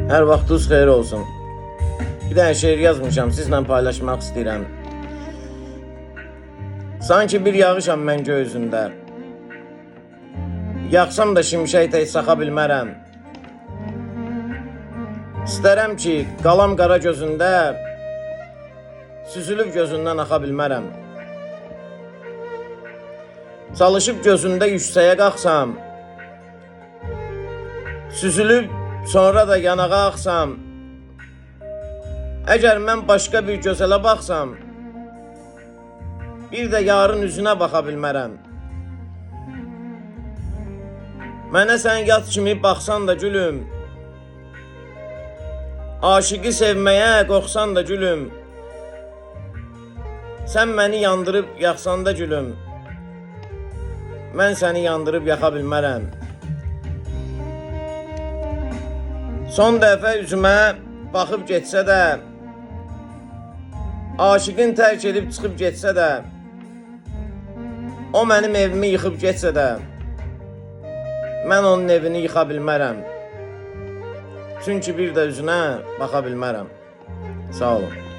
Hər vaxtınız xeyir olsun. Bir dənə şeir yazmışam, sizlə paylaşmaq istəyirəm. Sanki bir yağışam mən göğüzündə. Yağsam da şimşək tək saxa bilmərəm. İstərəm ki, qalam qara gözündə, süzülüb gözündən axa bilmərəm. Çalışıb gözündə yüksəyə qalxsam, süzülüb sonra da yanağa axsam, əgər mən başqa bir gözələ baxsam, bir də yarın üzünə baxa bilmərəm. Mənə sən yat kimi baxsan da gülüm, aşıqı sevməyə qorxsan da gülüm, sən məni yandırıb yaxsan da gülüm, mən səni yandırıb yaxa bilmərəm. Son dəfə üzümə baxıb getsə də, aşıqın tərk edib çıxıb getsə də, o mənim evimi yıxıb getsə də, mən onun evini yıxa bilmərəm. Çünki bir də üzünə baxa bilmərəm. Sağ olun.